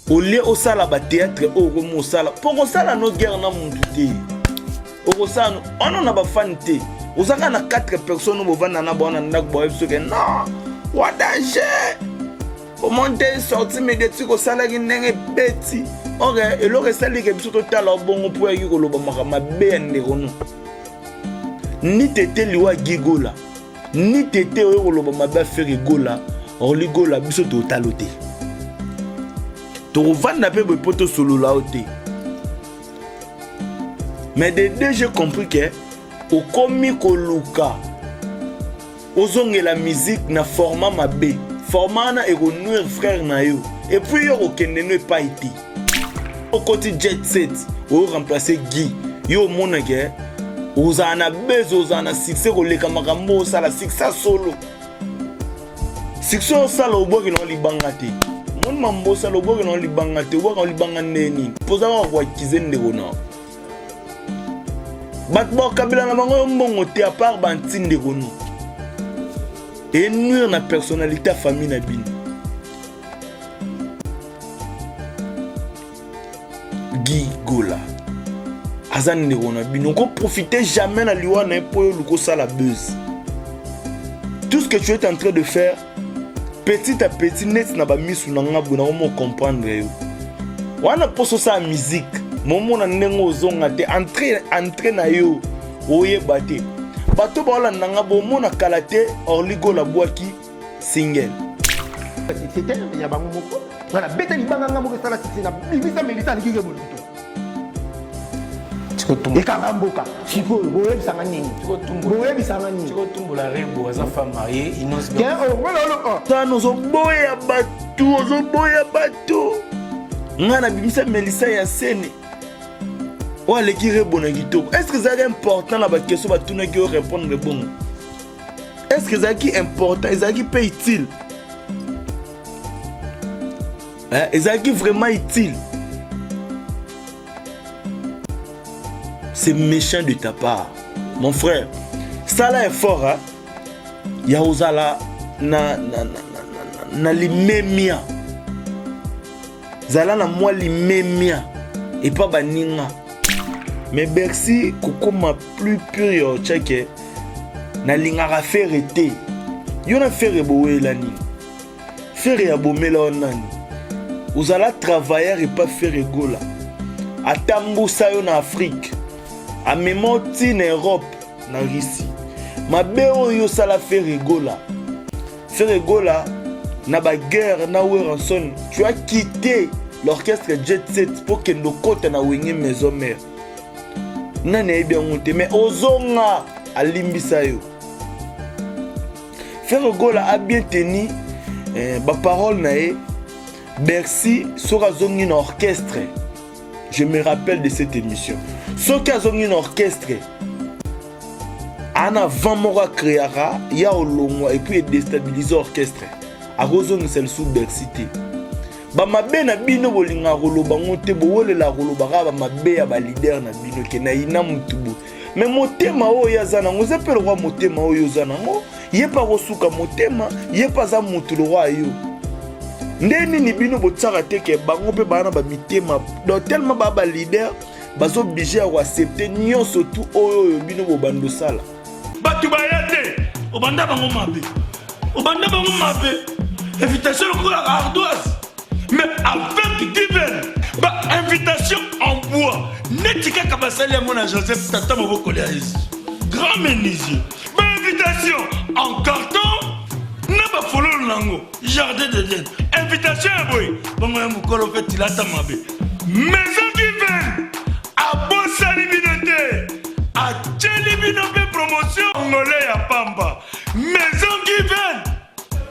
au lieu au sala ba théâtre au comme au sala pour au sala notre guerre na munduté au sala on en a ba fanité aux anga na 4 personnes au vana na bona ndak boy so que non wa danger au monter sorti médiatique au sala qui n'engé beti ok et le reste li que biso total bon pour y ko loba makama bende kono ni tete liwa gigola ni tete o ko loba maba faire gola on ligola biso totaloté to vanda pe poto solo la oté mais de deux j'ai compris que au komi ko luka ozonge la musique na format mabe format na ego nuire frère na yo et puis yo okende ne pas été au côté jet set ou remplacer Guy yo mona ke ozana bezo ozana succès ko leka makambo sala succès solo succès sala oboki no libanga te mon mambo sala oboki no libanga te oboki no libanga neni poza ko kizende kona bat bo kabila na bango mbongo te à part bantinde kono et nuire na personnalité famille na bino Guy Gola azan ne kona bino ko profiter jamais na liwa na po luko sala buzz tout ce que tu es en train de faire petit à petit net na ba misu na ngabo na mo comprendre yo wana poso sa musique momo na ndengo zonga te entrer na yo oye baté bato ba na ngabo mo na kalate orligo la boaki single c'était ya bango moko voilà beta libanga ngamo ke sala sisi na bibisa melisa ni kike boluto tikotumbu ekamboka siko boye bisanga nini boye bisanga nini tikotumbu la rebo za femme mariée inos bien oh voilà oh tano zo boya bato ngana bibisa melisa ya sene ou les rebo na kitoko est-ce que c'est important la question ba tuna ki répondre le bon est-ce que c'est important est-ce qui peut utile est-ce qui vraiment utile c'est méchant de ta part mon frère ça là est fort hein ya ozala na limemia zala na moi limemia et pas baninga mais Bercy kokoma plus pur check na lingara faire été yo na faire bowe la ni faire ya bomela onani uzala travailler et pas faire gola atambusa yo na Afrique a memoti na Europe na Russie mabe oyo sala faire gola na ba guerre na Weranson tu as quitté l'orchestre Jet Set pour que nos côtes na wenge maison mère nane bien monté mais ozonga alimbisa yo faire gola a bien tenu ba parole na e Bercy sera zongi na orchestre je me rappelle de cette émission soka zongi na orchestre ana vamora créera ya olongwa et puis déstabiliser orchestre a rozongi celle sous Bercy te ba mabe na bino bolinga koloba ngote bowolela koloba ba mabe ya ba leader na bino ke na ina mutubu mais motema oyo azana ngoze pelo kwa motema oyo azana ngo yepa kosuka motema yepa za mutu lo wa yo ndeni ni bino botsaka te ke bango pe bana ba mitema donc tellement ba leader bazo obligé à accepter nyonso tout oyo bino bo bando sala batu bayate obanda bango mabe invitation pour la ardoise. Mais avec Given, invitation en bois. Netika Kabasali à mon Joseph Tata Moboko grand menuisier. Invitation en carton. N'a pas follow lango. Jardin de Dieu. Invitation à boy. Bon, moi, mon colo fait il a ta mabe. Maison Given. À Bossa Libinoté. À Tchelibinoté promotion. Angolais à Pamba. Maison Given.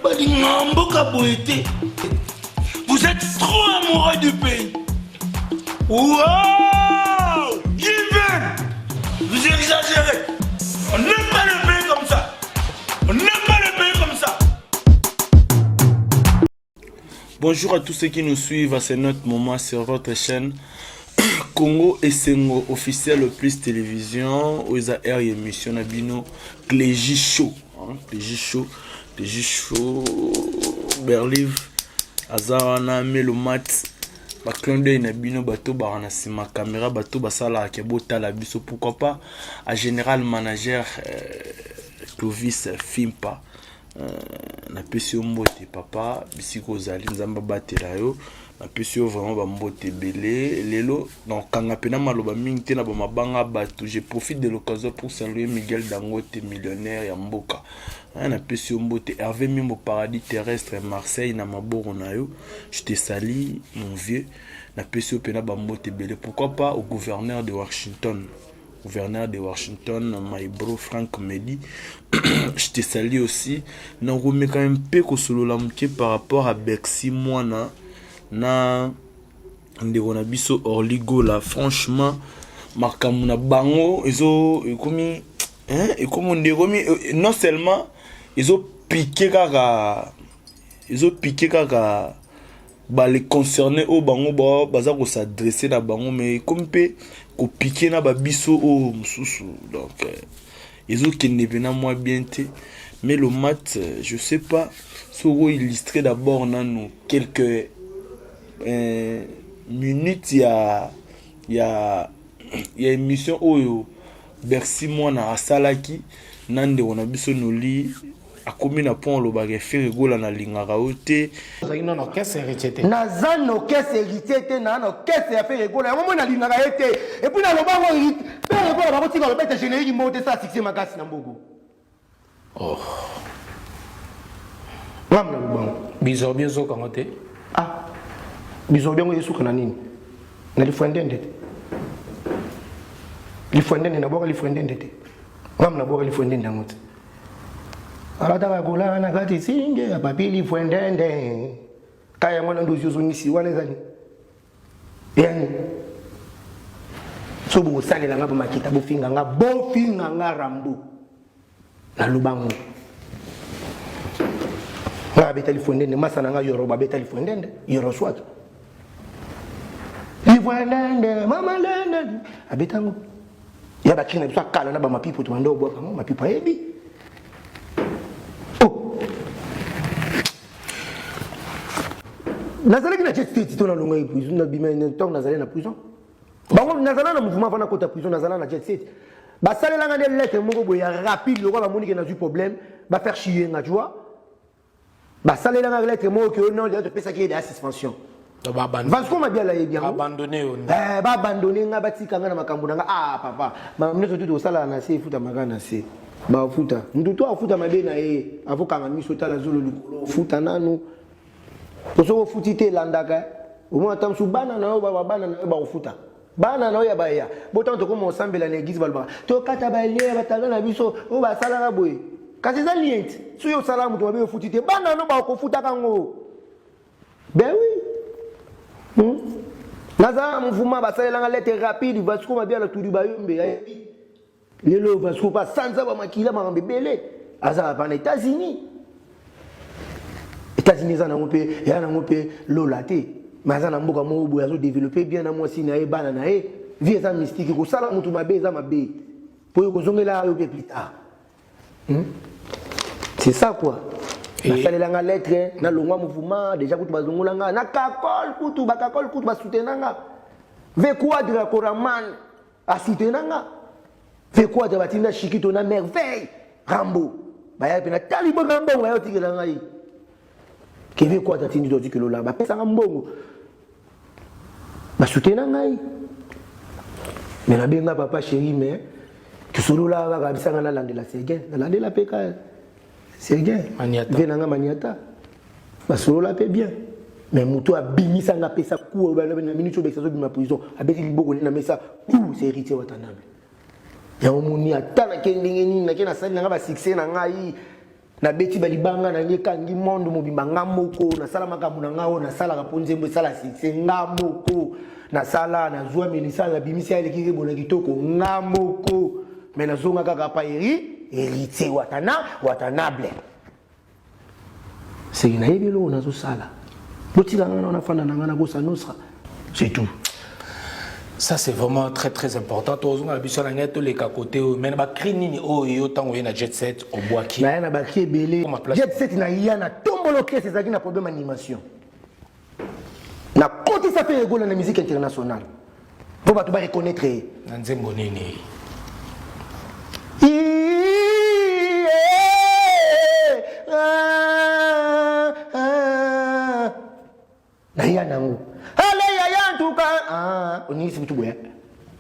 Balingamboka boité. Vous êtes trop amoureux du pays. Wow! Given! Vous exagérez. On n'aime pas le pays comme ça. Bonjour à tous ceux qui nous suivent à ce notre moment sur votre chaîne Congo Essengo officiel le plus télévision où ils a air émission Nabino Clégy Show. Clégy Show Berliv Azarana Melomat clin d'œil na bino bato ba na sima caméra bato basala ke botala biso pourquoi pas à général manager Clovis Fimpa na pesi mbote papa bisiko zali nzamba batela yo na pesi vraiment ba mbote belé lelo donc kanga pena maloba mingi te na ba mabanga bato je profite de l'occasion pour saluer Miguel Dangote millionnaire ya mboka na pesi mbote Hervé Mimbo paradis terrestre Marseille na maboro na yo je te salue mon vieux na pesi pena ba mbote belé pourquoi pas au gouverneur de Washington my bro Frank Medi je te salue aussi na remets quand même peu ko solo la mke par rapport à Bercy Moana na ndeko na biso Orligo là franchement makamuna bango ezo ekomi ekomo ndeko mi non seulement ezo piqué kaka ba les concernés au bango ba baza ko s'adresser na bango mais comme pe ko piqué na ba biso au mususu donc ezo kende bena moi bien te mais le mat je sais pas soko illustrer d'abord nanu quelques minutes il y a émission oyo Bercy Mwana asalaki nande on a biso noli akomi na pont lo bagé faire gola na lingaka ote non qu'est-ce hérité naza no kese hérité na no kese ya faire gola ya mona lingaka ete et puis na lo bango faire gola ba kotika lo bete générique mote ça succès makasi na mbogo oh ngamna lo bango bizo kangote ah bizo byango yesu kana nini na lifwendende na boka lifwendende te ngamna boka lifwendende ngote alataka kula na kati singe ya papili lifwendende kaya mwana ndozi zongisi wana ezali yani so bo salela ngaba makita bofinga nga rambo na lubango nga beta lifwendende masana nga yoroba beta lifwendende yoro swat lifwendende mama lende abetango ya bakina biso kala na ba mapipo to ndo bwa kama mapipo ebi nazalaki na jet state to na longa prison na bima na temps nazalaki na prison bango nazala na mouvement vana kota prison nazala na jet state ba salela nga de lettre moko boya rapide loko ba moni ke na du problème ba faire chier nga tu vois ba salela nga lettre moko que non de pesa qui est de suspension Vasco m'a bien là bien abandonné ba abandonné nga batika nga na makambo nga ah papa ba mnezo tout osala na se futa magana se ba futa nduto afuta mabe na e avoka nga miso tala zolo likolo futa nanu Toso futite landaka au moins tam su bana na ba bana na ba futa bana na ya ba ya botan to comme ensemble la l'église balba to kata ba lie batanga na biso o ba sala ka boy kasi za lient su yo sala muto ba futite bana no ba ko futa kango ben oui naza mouvement ba sala nga lettre rapide Vasco ma bien la tout du ba yombe lelo Vasco pas sanza ba makila ma mbele aza pa na États-Unis États-Unis en ont payé, et en ont payé l'olate. Mais en ont beaucoup de développer bien à moi si na e bana na e vie ça mystique ko sala mutu mabe za mabe pour ko zongela yo plus tard. C'est ça quoi. Na salela nga lettre na longwa mouvement déjà kutu bazongola nga na kakol kutu ba soutenanga. Ve quoi de la Coraman a soutenanga. Ve quoi de batinda chikito na merveille Rambo. Ba ya pena talibo Rambo ba yo tikela nga yi. Keve quoi tatini dodi que lola ba pesa ngambongo ba soutenir ngai mais na benga papa chéri mais que solo la ba bisanga na landela Sergen na landela peka Sergen maniata venanga maniata ba solo la pe bien mais muto abimisa nga pesa ku ba na minute obekisa zo bima prison abeti liboko na mesa c'est héritier watanabe ya omuni atala kendingeni na kena sali nga ba succès na ngai na beti balibanga na nyeka ngi mondo mobimba ngamoko na sala makambo na ngao na sala kaponzembo sala succès ngamoko na sala na zwa melisa na bimisa ile kike bona kitoko ngamoko mais na zonga kaka pa héritier watanable c'est na yebelo na zo sala botika ngana na fana na ngana ko sanosra c'est tout. Ça c'est vraiment très très important. Tous on a besoin d'être tous les côtés. Mais na bakri nini o yo tango na jet set au bois qui. Na bakri belé. Jet set na ya na tombolo kese zaki na problème animation. Na Quand ça fait égo la musique internationale. Pour tu vas reconnaître. Nzembo nini. Naya nangu. Allez ya en tout cas. On y c'est tout boya.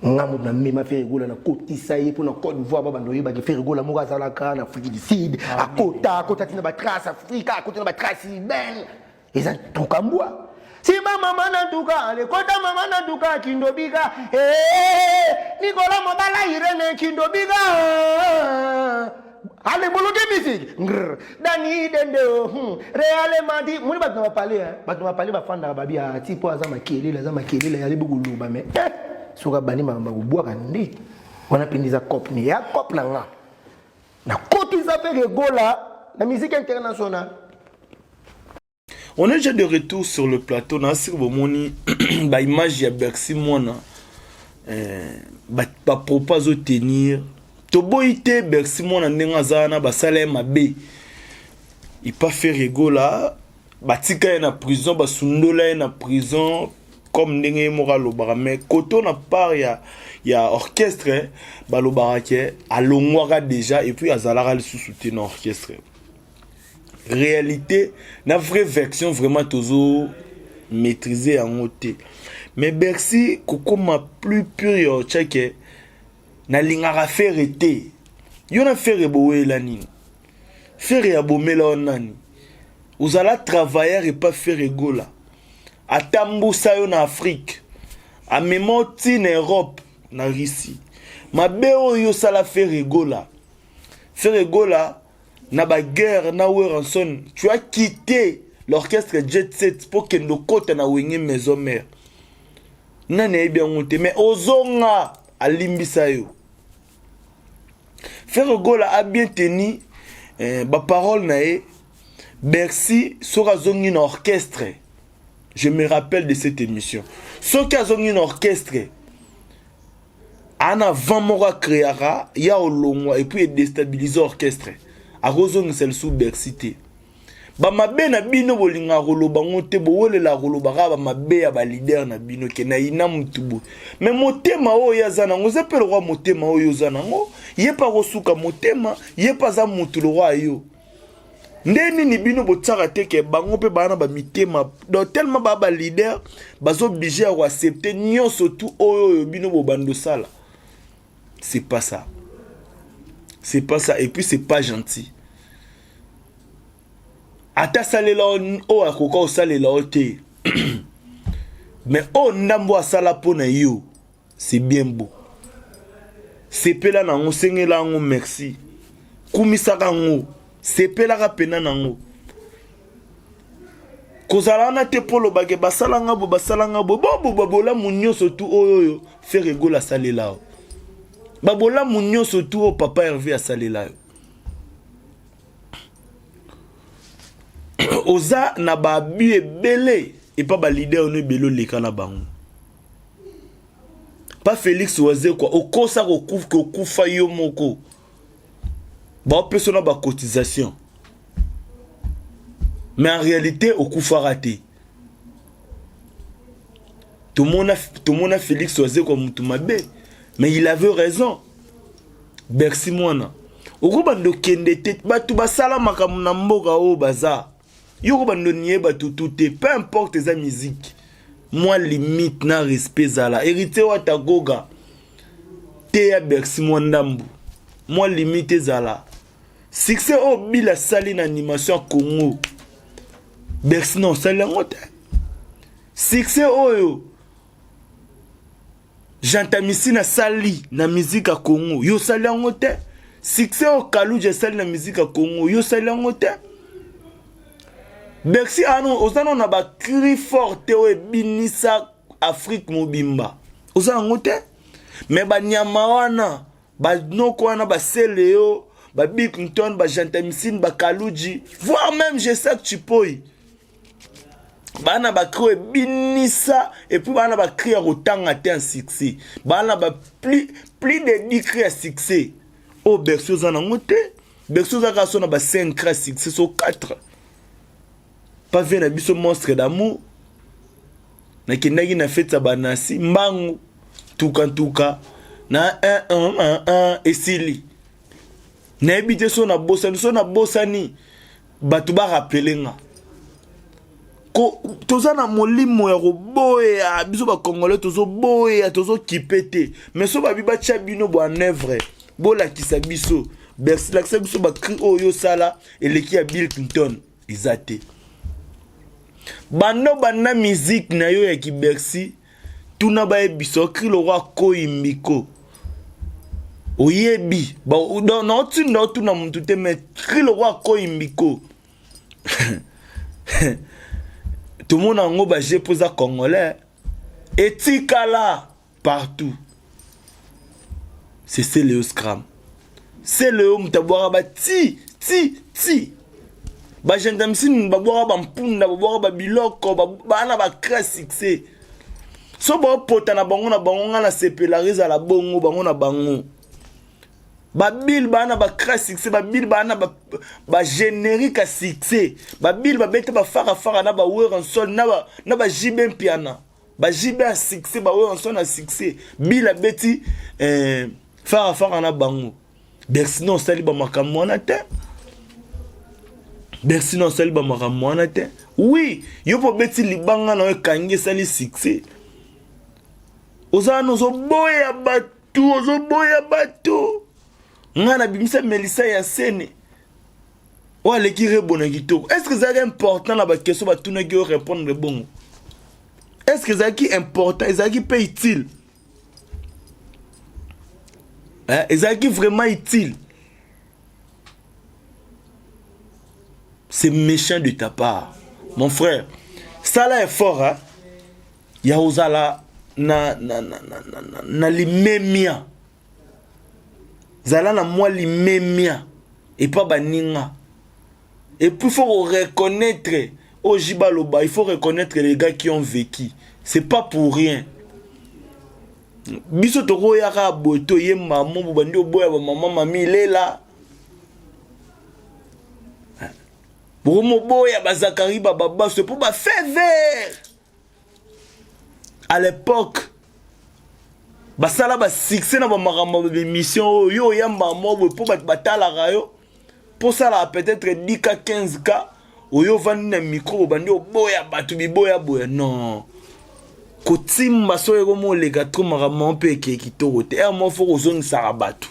Ngamu na mema fait égo na côté ça y pour na Côte d'Ivoire ba bandoyi ba faire égo la moka za la kana Afrique du Sud. À côté tina ba trace Afrique, à côté na ba trace ben. Et ça tout kambwa. Si maman en tout cas, les côtés maman en tout cas, Kindobiga, Nicolas Mobala Irene Kindobiga, allez, boulot de musique, Dani Dendo, réellement dit, moi, je vais parler, ma femme d'Arabi, à Tipo Azama Kili, la Zama Kili, la Yalibu Luba, mais, sur Bani Mamba, boire un nez, on a pris des copes, ni à cop là. La côté ça fait Gola, la musique internationale. On est déjà de retour sur le plateau. On a une image de Bercy. Ba propose tenir. Toboite Bercy. Il pas fait rigola. Batika est en prison. Basundola est en prison. Comme Nenge Moralo Barame. Koto na part il y a orchestre. Balo Barake. A Longwara déjà. Et puis Azalara le sous-soutien orchestre. Réalité, la vraie version vraiment toujours maîtrisée en côté. Mais Bercy, Koko m'a plus pur tchèque, na lingara faire été. Yon a fait reboé la nini. Faire abomé la onani. Vous allez travailler et pas faire rigola. A Tambousa en Afrique. A Memoti en Europe, na Russie. Ma béo yo sala faire rigola. Faire rigola. Na ba guerre na Ranson, tu as quitté l'orchestre Jet Set pour que nous côté na wengé maison mère. Nane bien monté mais ozonga a limbisa yo. Faire gola a bien tenu ba parole na e Bercy sera zongi na orchestre. Je me rappelle de cette émission. Ce qu'a zongi na orchestre ana vamora créera ya olongwa et puis déstabiliser orchestre. A Rosong c'est le sous-Bercité. Ba mabe na bino bolinga roloba ngote bo la roloba ba mabe ya ba leader na bino ke na ina mutubu. Mais motema o yazana ngo zepe le roi motema o yozana ngo ye pa rosuka motema ye pa za mutu le roi yo. Ndeni ni bino botsaka te ke bango pe bana ba mitema do tellement ba leader bazo obligé à accepter nyonso tout oyo bino bo bando sala. C'est pas ça. C'est pas ça et puis c'est pas gentil. Ata salela o akoko o salela o te. Mais o ndambo asala pona yo, c'est bien beau. C'est pela na ngo sengela ngo merci. Kumisaka ngo, c'est pela ka pena na ngo. Kozala na te polo bage basala ngabo bo babola munyo surtout oyo faire rigola salela. Babola munyo surtout au papa Hervé a salela. Oza na babu ebele et pas ba leader no belo leka na bango. Pas Félix Oazé quoi, okosa ko kufa yo moko. Ba persona ba cotisation. Mais en réalité okufa raté. Tout le monde a Félix Oazé comme mutumabe, mais il avait raison. Bercy mwana. Okobando kende tete batu basala makamu na mboka o baza. Yo bando nié batu tout peu importe sa musique. Moi limite na respect zala. Hérité wa tagoga. Te ya Bercy mwandambu. Moi limite zala. Succès au bila sali na animation Congo. Bercy non sali ngote. Succès oyo. Jantamisi na sali na musique à Congo. Yo sali ngote. Succès au Kalouja sali na musique à Congo. Yo sali ngote. Bercy anon ozana na ba cri forte o binisa Afrique mobimba. Ozana ngote mais ba nyama wana ba noko wana ba seleo ba Bickinton ba Jantamisi ba Kalouji voire même je sais que tu peux. Bana ba cri binisa et puis bana ba cri rotanga te en succès. Bana ba plus de 10 cri à succès. Oh Bercy ozana ngote. Bercy ozaka sona ba 5 cri à succès sur 4. Pas vu na biso monstre d'amour. nakendaki na fete ya banasi mbangu tuka na esili nayebi te so na bosani bato barapele nga toza na molimo ya koboya biso bakongolais tozoboya tozokipe te mais so babi batia bino bo en œuvre bolakisa biso Bercy lakisa biso bakri oyo sala eleki ya Bill Clinton eza te bando banda musique na yo ya ki Bercy tuna bayebiso kri le roi koyimbiko oyebi na otinda otuna muntu te mais kri le roi koyimbiko tout le monde en haut j'ai posé congolais etikala partout c'est le scram c'est le mtabwara ba ti ba jendamsin ba bwara ba mpunda ba bwara ba biloko ba na ba créer succès so ba pota na bango na sepelariza la bongo bango na bango ba bil ba na ba créer succès ba bil ba na ba générique à succès ba bil ba bete ba fara na ba wer en sol na ba jibe piana ba jibe à succès ba wer en sol na succès bil a beti fara na bango Bercy non sali ba makambo na te Bercy non sali ba makambo na te oui yo po beti libanga na kangi sali succès ozana zo boya batu ngana bimisa Melissa ya sene wale ki rebona kitoko est-ce que c'est important la question ba tuna ki répondre bon est-ce que c'est important est-ce pas utile est-ce vraiment utile c'est méchant de ta part mon frère ça là est fort hein ya ozala na limemia zala na moi limemia et pas baninga et puis il faut reconnaître au Jibaloba il faut reconnaître les gars qui ont vécu c'est pas pour rien biso toko yaka boto ye maman bandi oboya ba maman mami lela pour mo boya ba Zakari ba baba c'est pour ba faire vert à l'époque basala ba succès na ba makambo de mission yo yamba mo pour batala rayo pour ça là peut-être 10k 15k oyo vandi na micro bandi oboya batu biboya boya non kotimba so ego mo lega trop makambo pe ke kitoko te mo fo kozongisa rabatu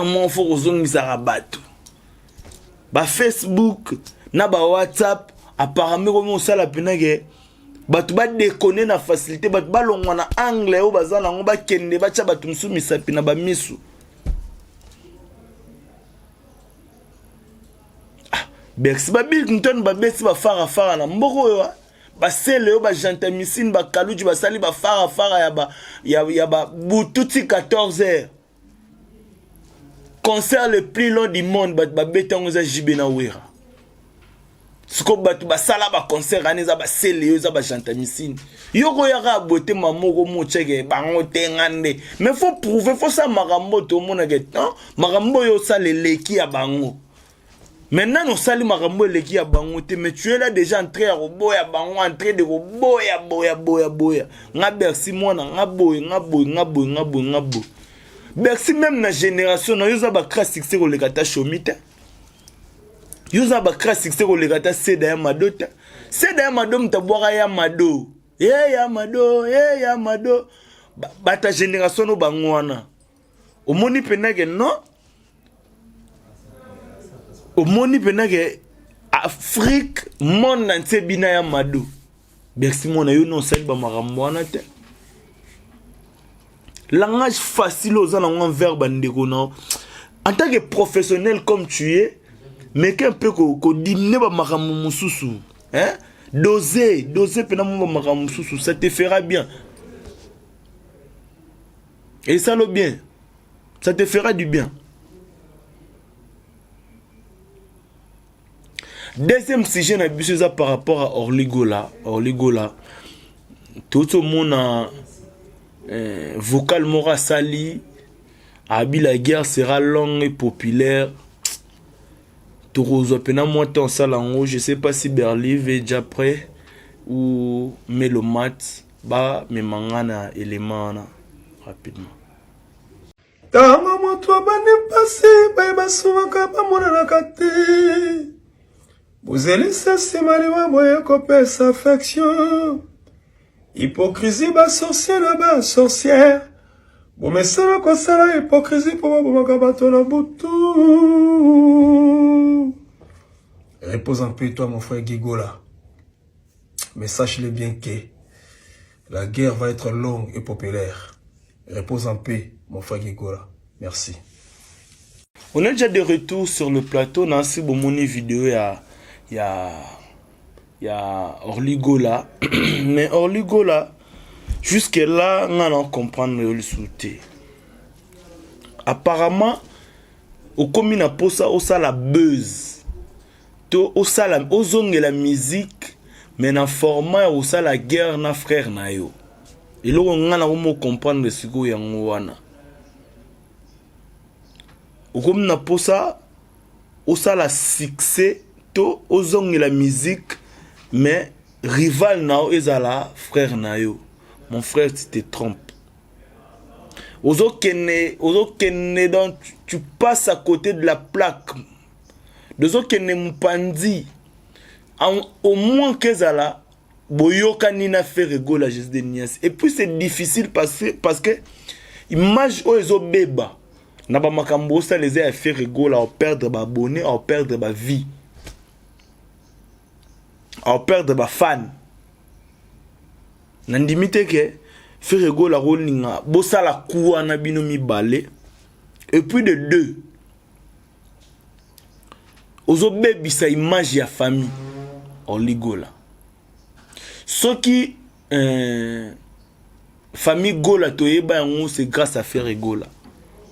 mo fo kozongisa rabatu ba Facebook na ba WhatsApp apparemment comme on sala penage batu ba déconner na facilité batu ba longwa na anglais o bazana ngo ba kende ba cha batu msu misapi na ba misu Bercy ba Bill Clinton ba besi ba fara na mboko yo ba sele yo ba jantamisine ba kaluji ba sali ba fara ya ba bututi 14h concert le plus long du monde ba betango za jibe na wera siko batu ba sala ba concert aneza ba sele yo za ba jantamisine yoko ya ga bote mamoko mo cheke bango tengande mais faut prouver faut ça makambo to mona ke non makambo yo sale leki ya bango. Maintenant, nous saluons Marambo et l'équipe à Bangote, mais tu es là déjà en train de boya bango, en train de boya. Nga Bercy moi na boy. Bercy même na génération, na yoza ba crash succès ko lekata chomite. Yoza ba crash succès ko lekata seda ya madota. Seda ya mado mtabwara ya mado. Ya mado. Bata génération no bangwana. Omoni penage non? Au moni penage Afrique monde entier bina ya mado Bercy mona yo non sali ba makambo wana te langage facile aux en verbe ndeko na en tant que professionnel comme tu es mais qu'un peu ko diminuer ba makambo mususu hein doser pena mo makambo mususu ça te fera bien et ça le bien ça te fera du bien. Deuxième sujet na biso ça par rapport à Orligola tout le monde a vocal mora sali abi la guerre sera longue et populaire Torozo pena moi en salango, je sais pas si Berliv est déjà prêt ou Melomat ba me mangana élément rapidement. Tanga moto abandi mpasi bayebasumaka bamonanaka te bozelisa nsima liwa boye kopesa affection hypocrisie basorcier na basorcière bomesala kosala hypocrisie mpo babomaka bato na butu. Repose en paix toi mon frère Gigola, mais sache-le bien que la guerre va être longue et populaire. Repose en paix, mon frère Gigola. Merci. On est déjà de retour sur le plateau. Nancy Bomoni vidéo il y a Orligola. Mais Orligola, jusque là, on a comprendre le souté. Apparemment, au commune à Posa, au la buzz. Au sala, au zong la musique, mais dans format au la guerre na frère na yo. Et là, on a comprendre ce que yangoana. Comme na posa, au la succès, to ozong la musique, mais rival nao ezala frère na yo. Mon frère, tu te trompes. Ozo kene donc tu passes à côté de la plaque. Dozo kene mpandi. Au moins qu'ezala boyoka nina fait rigoler la geste de Nias. Et puis c'est difficile parce que image ozo beba. Na ba makambo ça les a fait rigoler à perdre ba abonné, à perdre ba vie. À perdre ba fan. Nandimite que fait rigoler la rollinga bossa la kuwa na bino mi balé. Et puis de deux. Ozo bebi sa image ya famille. Orligola. Ce qui famille Gola toyeba yango c'est grâce à Frère Gola.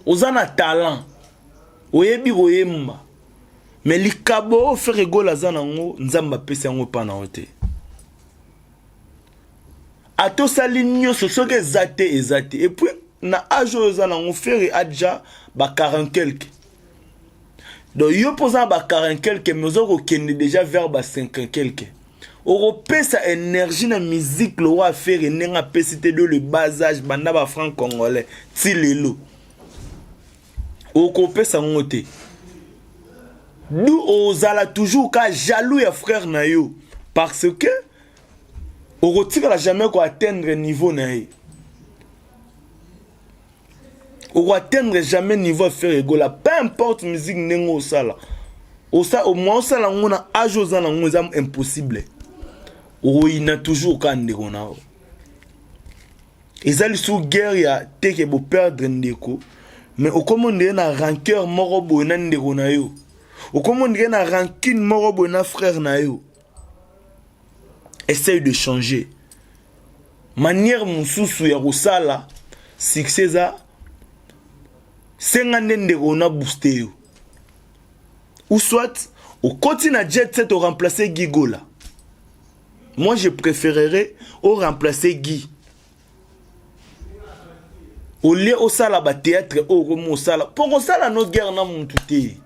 Ozana talent. Oyebi oyemba. Mais likabo Frère Gola zanango nzamba pesa yango pa na ote. Ato salinyo so que zate. Et puis na ajo zanango Frère adja ba 40 quelque. Donc yo posant ba 40 quelque mais ozoko kende déjà vers ba 50 quelque. Europé sa énergie na musique le roi faire nenga pesité de le bas âge banda ba franc congolais ti lelo. Okopé sa ngote. Nous ozala toujours ka jaloux ya frère na yo parce que orotika la jamais ko atteindre niveau na ye. On va atteindre jamais niveau faire rigoler. Peu importe musique nengo sala. Au moins sala ngona ajoza na ngozam impossible. O ina toujours kande kona. Ezali sous guerre ya teke bo perdre ndeko. Mais au commande na rancœur moro bo na ndeko na yo. Au commande na rancune moro bo na frère na yo. Essaye de changer. Manière mususu ya kosala succès za 50 ndeko on a boosté. Ou soit, au continent Jet Set au remplacer Gigola. Moi, je préférerais au remplacer Guy. Au lieu au sala ba théâtre au romo sala. Pour qu'on sala notre guerre na mon touté.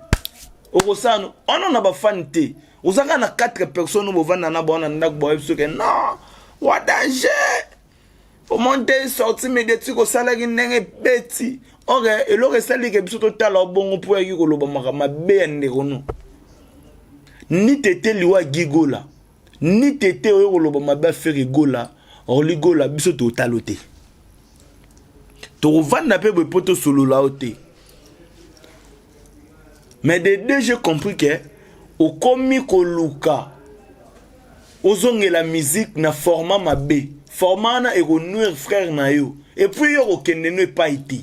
Au sala, on en a ba fanté. Au sala na 4 personnes au vana na bona ndak boy so que non. What danger? Pour monter sortir médiatique au sala qui n'engé petit. Ok, et le reste c'est que biso total bon pour y ko loba ma be ndeko ni tete liwa Gigola ni tete o ko loba ma ba faire Gola Orligola biso totaloté to vanda pe poto solo la oté. Mais de deux j'ai compris que au komi ko luka ozonge la musique na format ma be format na e ko nuire frère na yo et puis yo ko kende ne pas été.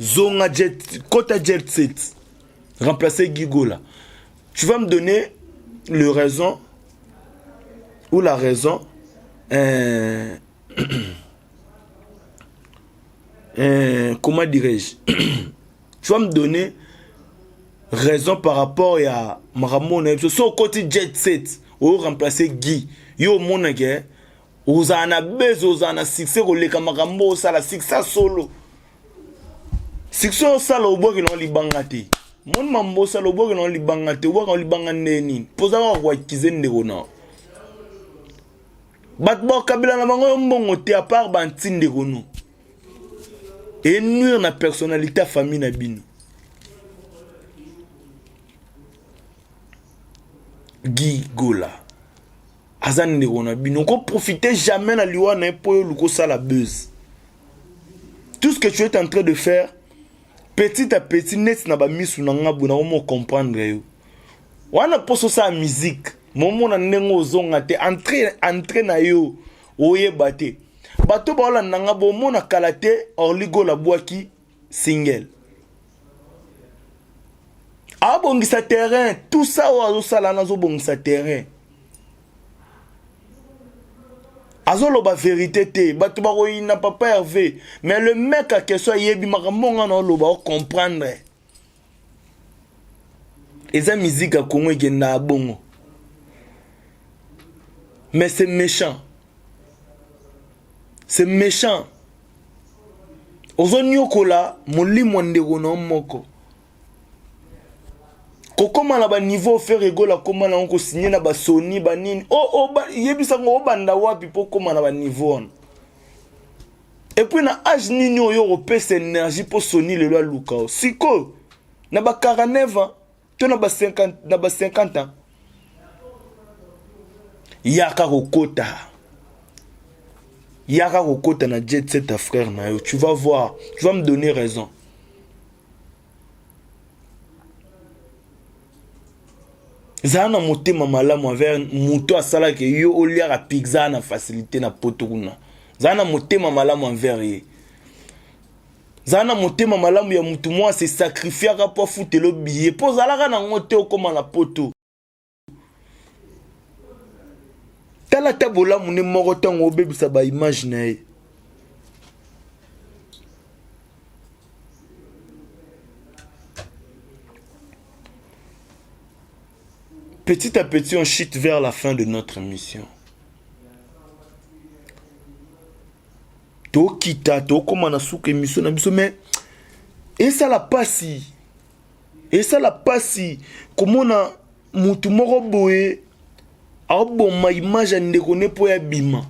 Zonga Jet, Kota Jet Set, remplacer Gigola. Tu vas me donner le raison ou la raison comment dirais-je? Tu vas me donner raison par rapport à Maramona. So côté Jet Set, ou remplacer Guy. Yo monage, ozana bezo ozana succès ko le kamarambo ça la succès solo. succès osala obwaki na libanga te mon mambo osala obwaki na libanga te obwaki na libanga neni poza kwa kize ndeko na bat bo kabila na bango mbongo te à part bantinde kono et nuire na personnalité famille na bino Guy Gola azan ndeko na bino ko profiter jamais na liwa na po luko sala buzz. Tout ce que tu es en train de faire petit à petit net na ba misu na ngabu na mo comprendre yo wana poso sa musique momo na ndengo zonga te entrer na yo oye bate bato ba la nanga bo mona kalate orligo la boaki single abongisa terrain tout ça ozo sala na zo bongisa terrain azolo ba vérité te bato ba koyina papa Hervé mais le mec a question yebi makambo na lo ba comprendre eza musique a Congo ekenda bongo mais c'est méchant ozo nyokola molimo ndeko na moko kokoma na ba niveau faire egola koma na onko signer na ba Sony ba nini yebisa ngo obanda wapi po koma na ba niveau et puis na âge nini oyo opesa énergie po Sony le loi luka siko na ba 49 ans to na ba 50 ans yaka kokota na jet set ta frère na yo tu vas voir tu vas me donner raison. Zana motema malamu envers muto asala ke yo oliara pizza na facilité na poto kuna. Zana motema malamu envers ye. Zana motema malamu ya mutu mwa se sacrifier pour futelo billet. Po zalaka na ngote okoma na poto. Tala tabola mune moko tango obebisa ba image na ye. Petit à petit, on chute vers la fin de notre mission. To kita, to koma na souke mission na biso, mais et ça la passi. Comment na mutu moko boye a bon ma image ndeko ne po ya bima.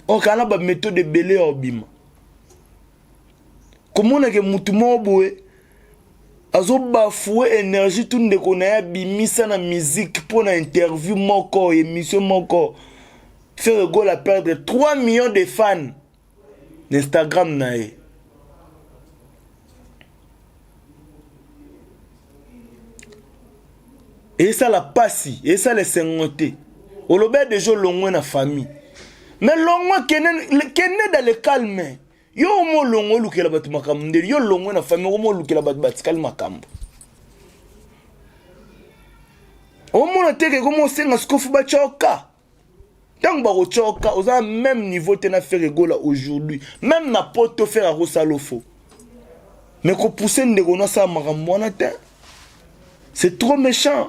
O kana ba méthode de belé o bima. Comment na ke mutu moko boye azo bafoué énergie tout ndeko na ya bimisa na musique pour na interview moko émission moko faire go la perdre 3 millions de fans d'Instagram na ye. Et ça la passi et ça les 50 au lobé de jeux longue na famille mais longue kene dans le calme. Yo mo longo lukela batu makambo ndeli yo longo na famille mo lukela batu batikali makambo omo na teke komo senga skofu ba choka tango ba ko choka oza même niveau te na faire gola aujourd'hui même na poto faire a rosalofo mais ko pousser ndeko na sa makambo na te c'est trop méchant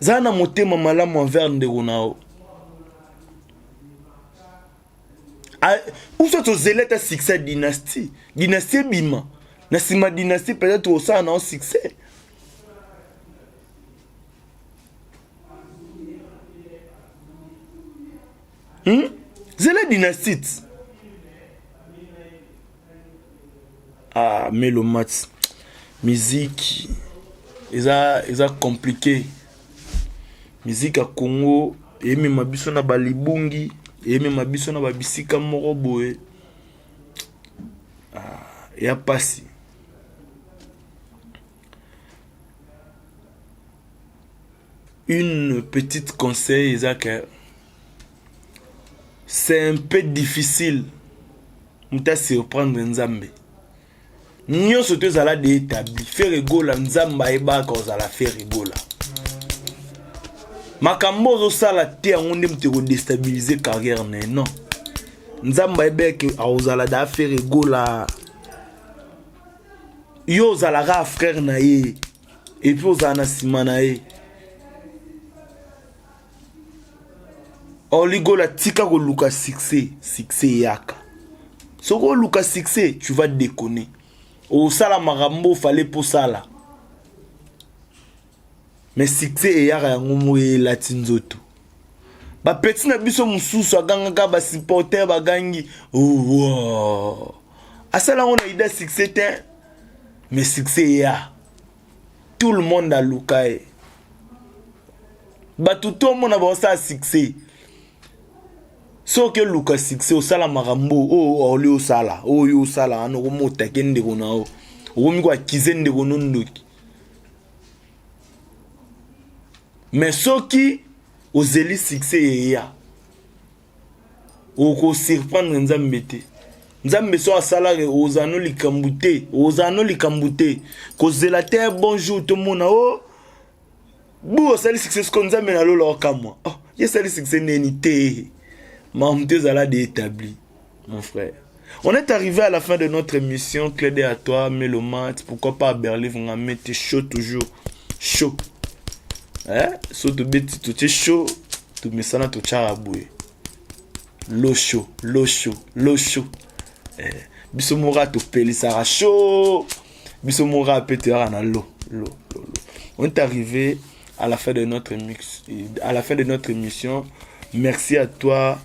zana motema malamu envers ndeko nao. Où sont les élèves à succès dynastie? Dynastie bima. Nasima dynastie peut-être au sein d'un succès. Zélé dynastie. Ah, mais le match. Musique. Ils ont compliqué. Musique à Congo. Et même ma biso na balibungi. Et même ma biso na babisika moko boye ya passi une petite conseil que c'est un peu difficile muta surprendre nzambe nyonso te zala de établi faire rigola nzamba eba ko zala faire rigola makambo zo sala te yango nde muteko déstabiliser carrière ne non nzamba ebeke aozala da faire gola yo zala ga frère na ye et puis ozala na sima na ye oligola tika ko luka succès yaka soko luka succès tu vas déconner osala makambo fallait pour sala mais succès eyaka yango moye elati nzoto bapeti na biso mosusu agangaka basupporter bagangi asala yango na ida succès te mais succès eya tout le monde aluka ye bato to omona baosala succès soki oluka succès osala makambo oli osala oyo osala ana okomotake ndeko na o okomi koakize ndeko no ndoki mais soki ozeli succès eya okosurprendre nzambe te nzambe so asalaka ozano likambo te kozela te bonjour tomona o bu osali succès ko nzambe na lola okamwa ye sali succès neni te mamte zala d'établi mon frère. On est arrivé à la fin de notre émission. Clédé à toi, Mélomat. Pourquoi pas à Berlin, vous en mettez chaud toujours. Chaud. Hein? So tu bêtis, tu es chaud. Tu mets ça dans ton charaboué. L'eau chaud. Bisomora tu peli ça chaud. Bisomora péter à l'eau. On est arrivé à la fin de notre émission. Merci à toi,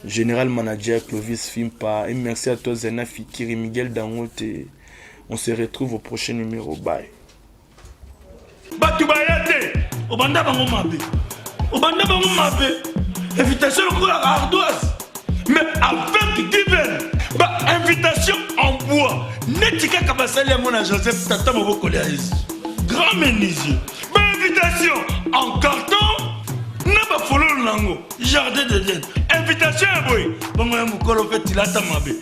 Général Manager Clovis Fimpa, et merci à toi Zena Fikiri, Miguel Dangote. On se retrouve au prochain numéro. Bye. Batubayate, Obanda Bango Mabe. Invitation au la ardoise. Mais avec Diven, invitation en bois. Netika Kabasali à mon Joseph Tata Moboko Léaïs. Grand menuisier. Invitation en carton. Naba follow lango. Jardin de Dieu. Invitation à boy. Bon, on m'a fait tilata mabe.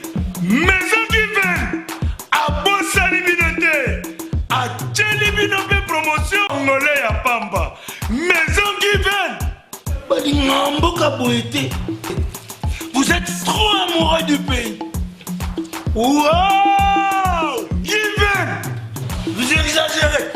Maison Diven. À Bossa Libinoté. À Tchelibinoté promotion. Angolais à Pamba. Maison Diven. Vous êtes trop amoureux du pays. Wow! Given! Vous exagérez.